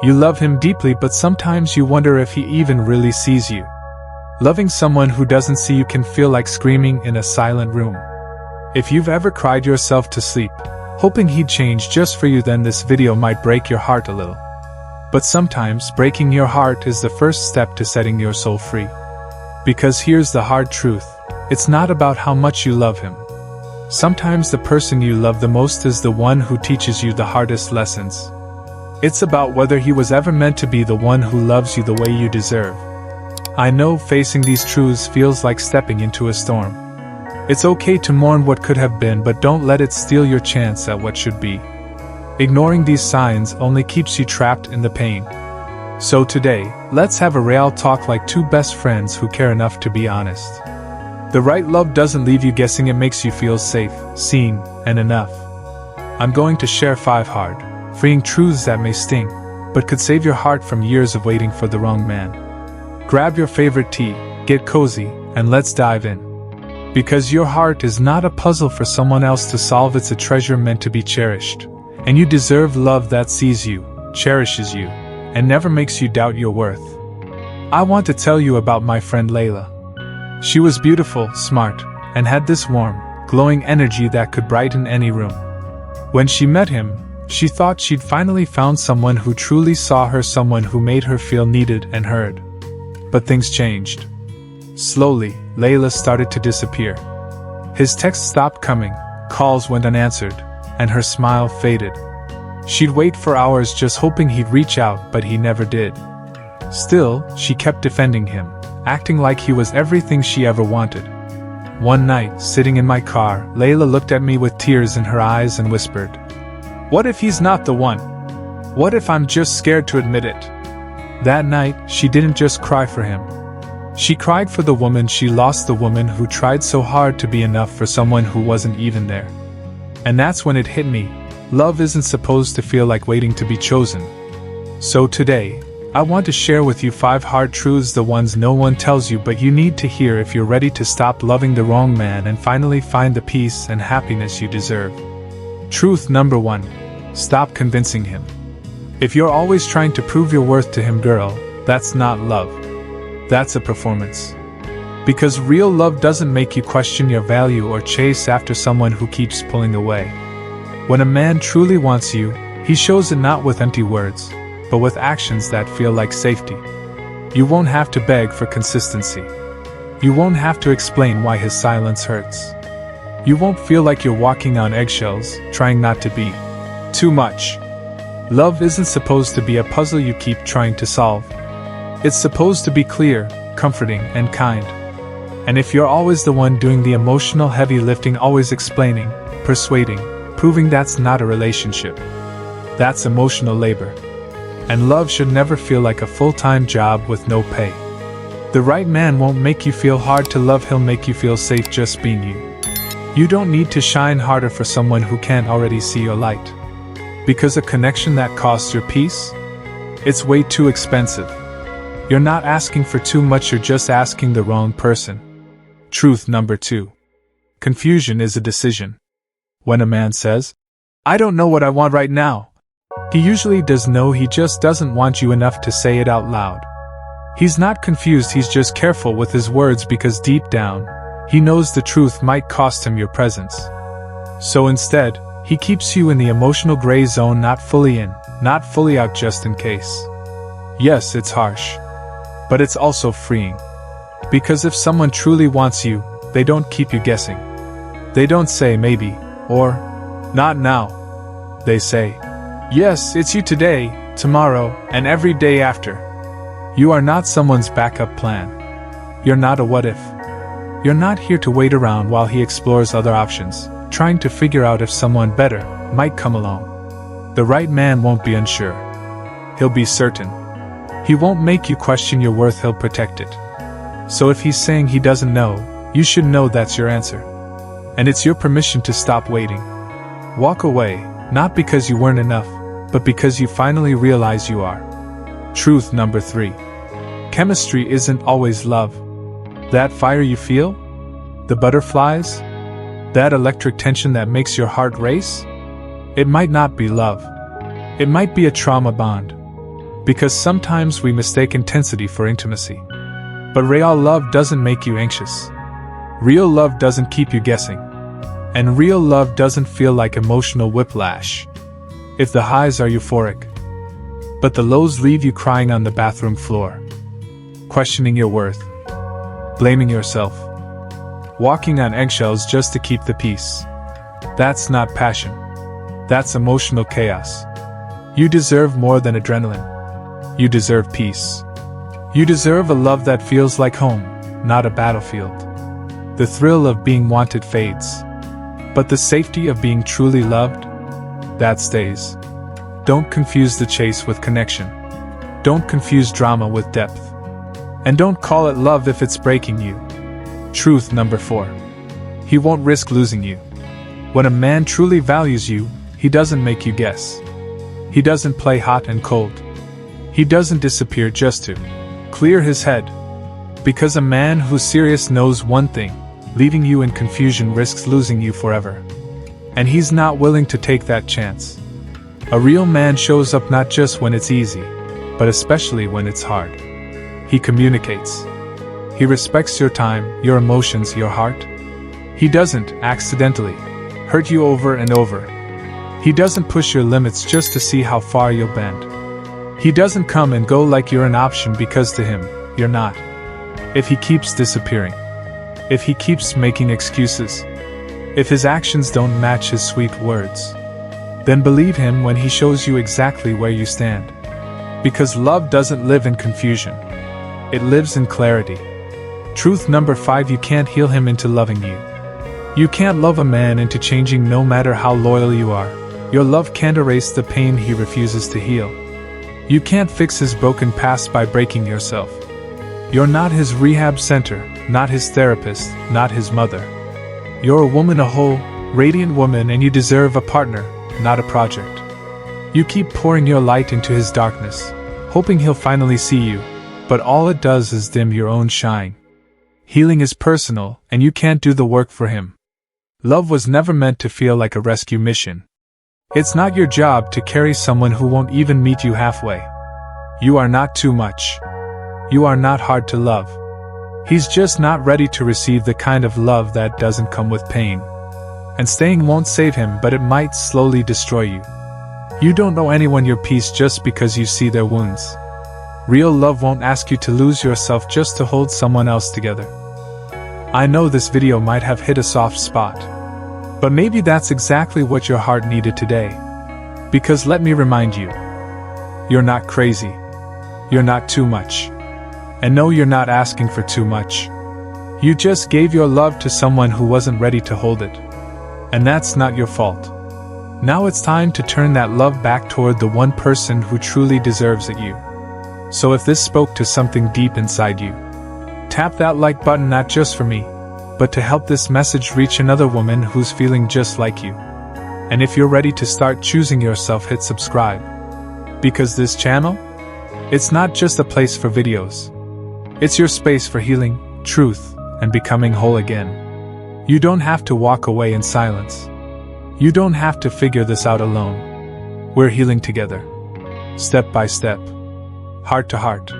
You love him deeply, but sometimes you wonder if he even really sees you. Loving someone who doesn't see you can feel like screaming in a silent room. If you've ever cried yourself to sleep, hoping he'd change just for you, then this video might break your heart a little. But sometimes breaking your heart is the first step to setting your soul free. Because here's the hard truth, it's not about how much you love him. Sometimes the person you love the most is the one who teaches you the hardest lessons. It's about whether he was ever meant to be the one who loves you the way you deserve. I know facing these truths feels like stepping into a storm. It's okay to mourn what could have been, but don't let it steal your chance at what should be. Ignoring these signs only keeps you trapped in the pain. So today, let's have a real talk like two best friends who care enough to be honest. The right love doesn't leave you guessing, it makes you feel safe, seen, and enough. I'm going to share 5 hard, freeing truths that may sting, but could save your heart from years of waiting for the wrong man. Grab your favorite tea, get cozy, and let's dive in. Because your heart is not a puzzle for someone else to solve, it's a treasure meant to be cherished. And you deserve love that sees you, cherishes you, and never makes you doubt your worth. I want to tell you about my friend Layla. She was beautiful, smart, and had this warm, glowing energy that could brighten any room. When she met him, she thought she'd finally found someone who truly saw her, someone who made her feel needed and heard. But things changed. Slowly, Layla started to disappear. His texts stopped coming, calls went unanswered, and her smile faded. She'd wait for hours just hoping he'd reach out, but he never did. Still, she kept defending him, acting like he was everything she ever wanted. One night, sitting in my car, Layla looked at me with tears in her eyes and whispered, "What if he's not the one? What if I'm just scared to admit it?" That night, she didn't just cry for him. She cried for the woman she lost, the woman who tried so hard to be enough for someone who wasn't even there. And that's when it hit me. Love isn't supposed to feel like waiting to be chosen. So today, I want to share with you 5 hard truths, the ones no one tells you but you need to hear if you're ready to stop loving the wrong man and finally find the peace and happiness you deserve. Truth number 1. Stop convincing him. If you're always trying to prove your worth to him, girl, that's not love. That's a performance. Because real love doesn't make you question your value or chase after someone who keeps pulling away. When a man truly wants you, he shows it not with empty words, but with actions that feel like safety. You won't have to beg for consistency. You won't have to explain why his silence hurts. You won't feel like you're walking on eggshells, trying not to be too much. Love isn't supposed to be a puzzle you keep trying to solve. It's supposed to be clear, comforting, and kind. And if you're always the one doing the emotional heavy lifting, always explaining, persuading, proving, that's not a relationship. That's emotional labor. And love should never feel like a full-time job with no pay. The right man won't make you feel hard to love, he'll make you feel safe just being you. You don't need to shine harder for someone who can't already see your light. Because a connection that costs your peace? It's way too expensive. You're not asking for too much, you're just asking the wrong person. Truth number 2. Confusion is a decision. When a man says, "I don't know what I want right now," he usually does know, he just doesn't want you enough to say it out loud. He's not confused, he's just careful with his words because deep down, he knows the truth might cost him your presence. So instead, he keeps you in the emotional gray zone, not fully in, not fully out, just in case. Yes, it's harsh. But it's also freeing. Because if someone truly wants you, they don't keep you guessing. They don't say maybe, or not now. They say, yes, it's you today, tomorrow, and every day after. You are not someone's backup plan. You're not a what if. You're not here to wait around while he explores other options, trying to figure out if someone better might come along. The right man won't be unsure. He'll be certain. He won't make you question your worth, he'll protect it. So if he's saying he doesn't know, you should know that's your answer. And it's your permission to stop waiting. Walk away, not because you weren't enough, but because you finally realize you are. Truth number 3. Chemistry isn't always love. That fire you feel? The butterflies? That electric tension that makes your heart race? It might not be love. It might be a trauma bond. Because sometimes we mistake intensity for intimacy. But real love doesn't make you anxious. Real love doesn't keep you guessing. And real love doesn't feel like emotional whiplash. If the highs are euphoric, but the lows leave you crying on the bathroom floor, questioning your worth, blaming yourself, walking on eggshells just to keep the peace. That's not passion. That's emotional chaos. You deserve more than adrenaline. You deserve peace. You deserve a love that feels like home, not a battlefield. The thrill of being wanted fades, but the safety of being truly loved, that stays. Don't confuse the chase with connection. Don't confuse drama with depth. And don't call it love if it's breaking you. Truth number 4. He won't risk losing you. When a man truly values you, he doesn't make you guess. He doesn't play hot and cold. He doesn't disappear just to clear his head. Because a man who's serious knows one thing: leaving you in confusion risks losing you forever. And he's not willing to take that chance. A real man shows up not just when it's easy, but especially when it's hard. He communicates. He respects your time, your emotions, your heart. He doesn't, accidentally, hurt you over and over. He doesn't push your limits just to see how far you'll bend. He doesn't come and go like you're an option because to him, you're not. If he keeps disappearing, if he keeps making excuses, if his actions don't match his sweet words, then believe him when he shows you exactly where you stand. Because love doesn't live in confusion. It lives in clarity. Truth number 5. You can't heal him into loving you. You can't love a man into changing no matter how loyal you are. Your love can't erase the pain he refuses to heal. You can't fix his broken past by breaking yourself. You're not his rehab center, not his therapist, not his mother. You're a woman, a whole, radiant woman, and you deserve a partner, not a project. You keep pouring your light into his darkness, hoping he'll finally see you, but all it does is dim your own shine. Healing is personal, and you can't do the work for him. Love was never meant to feel like a rescue mission. It's not your job to carry someone who won't even meet you halfway. You are not too much. You are not hard to love. He's just not ready to receive the kind of love that doesn't come with pain. And staying won't save him, but it might slowly destroy you. You don't owe anyone your peace just because you see their wounds. Real love won't ask you to lose yourself just to hold someone else together. I know this video might have hit a soft spot, but maybe that's exactly what your heart needed today. Because let me remind you, you're not crazy. You're not too much. And no, you're not asking for too much. You just gave your love to someone who wasn't ready to hold it. And that's not your fault. Now it's time to turn that love back toward the one person who truly deserves it, you. So if this spoke to something deep inside you, tap that like button, not just for me, but to help this message reach another woman who's feeling just like you. And if you're ready to start choosing yourself, hit subscribe. Because this channel, it's not just a place for videos. It's your space for healing, truth, and becoming whole again. You don't have to walk away in silence. You don't have to figure this out alone. We're healing together. Step by step. Heart to heart.